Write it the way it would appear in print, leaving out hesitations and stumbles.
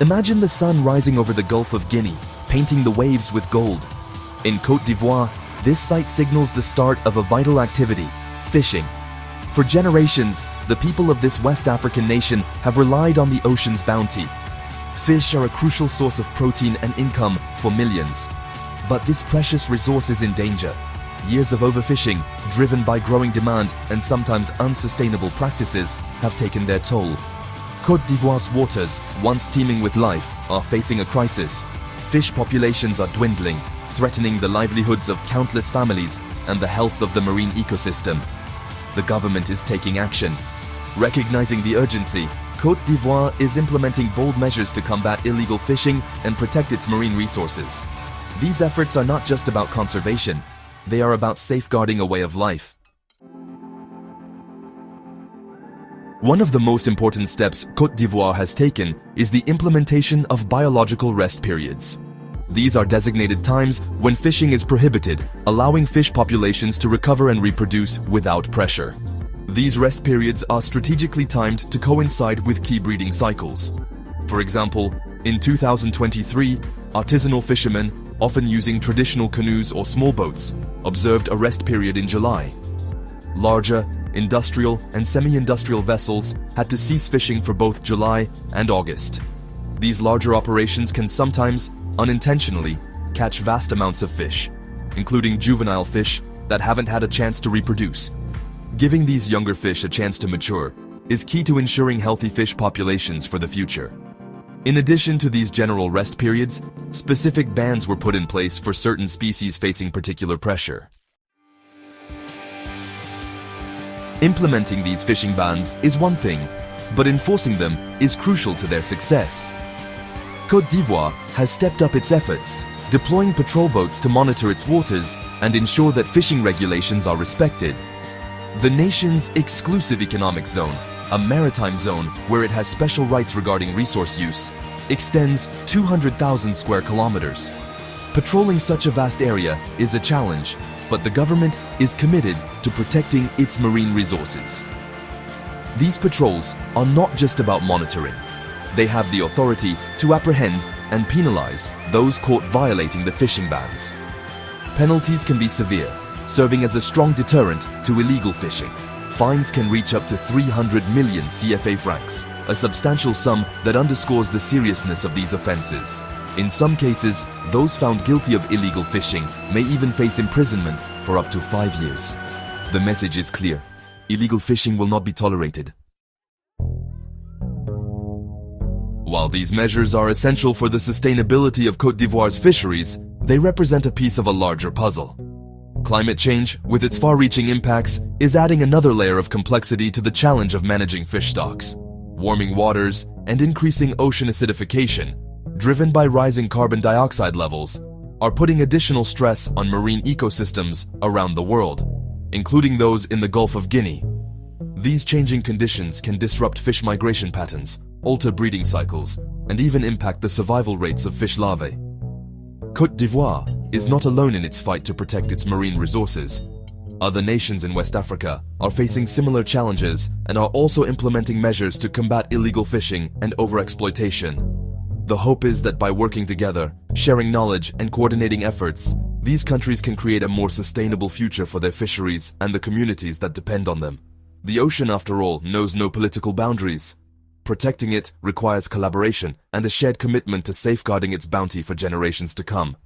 Imagine the sun rising over the Gulf of Guinea, painting the waves with gold. In Côte d'Ivoire, this sight signals the start of a vital activity, fishing. For generations, the people of this West African nation have relied on the ocean's bounty. Fish are a crucial source of protein and income for millions. But this precious resource is in danger. Years of overfishing, driven by growing demand and sometimes unsustainable practices, have taken their toll. Côte d'Ivoire's waters, once teeming with life, are facing a crisis. Fish populations are dwindling, threatening the livelihoods of countless families and the health of the marine ecosystem. The government is taking action. Recognizing the urgency, Côte d'Ivoire is implementing bold measures to combat illegal fishing and protect its marine resources. These efforts are not just about conservation, they are about safeguarding a way of life. One of the most important steps Côte d'Ivoire has taken is the implementation of biological rest periods. These are designated times when fishing is prohibited, allowing fish populations to recover and reproduce without pressure. These rest periods are strategically timed to coincide with key breeding cycles. For example, in 2023, artisanal fishermen, often using traditional canoes or small boats, observed a rest period in July. Larger, industrial and semi-industrial vessels had to cease fishing for both July and August. These larger operations can sometimes, unintentionally, catch vast amounts of fish, including juvenile fish that haven't had a chance to reproduce. Giving these younger fish a chance to mature is key to ensuring healthy fish populations for the future. In addition to these general rest periods, specific bans were put in place for certain species facing particular pressure. Implementing these fishing bans is one thing, but enforcing them is crucial to their success. Côte d'Ivoire has stepped up its efforts, deploying patrol boats to monitor its waters and ensure that fishing regulations are respected. The nation's exclusive economic zone, a maritime zone where it has special rights regarding resource use, extends 200,000 square kilometers. Patrolling such a vast area is a challenge, but the government is committed to protecting its marine resources. These patrols are not just about monitoring. They have the authority to apprehend and penalize those caught violating the fishing bans. Penalties can be severe, serving as a strong deterrent to illegal fishing. Fines can reach up to 300 million CFA francs, a substantial sum that underscores the seriousness of these offenses. In some cases, those found guilty of illegal fishing may even face imprisonment for up to 5 years. The message is clear: illegal fishing will not be tolerated. While these measures are essential for the sustainability of Côte d'Ivoire's fisheries, they represent a piece of a larger puzzle. Climate change, with its far-reaching impacts, is adding another layer of complexity to the challenge of managing fish stocks. Warming waters and increasing ocean acidification, driven by rising carbon dioxide levels, are putting additional stress on marine ecosystems around the world, including those in the Gulf of Guinea. These changing conditions can disrupt fish migration patterns, alter breeding cycles, and even impact the survival rates of fish larvae. Côte d'Ivoire is not alone in its fight to protect its marine resources. Other nations in West Africa are facing similar challenges and are also implementing measures to combat illegal fishing and overexploitation. The hope is that by working together, sharing knowledge, and coordinating efforts, these countries can create a more sustainable future for their fisheries and the communities that depend on them. The ocean, after all, knows no political boundaries. Protecting it requires collaboration and a shared commitment to safeguarding its bounty for generations to come.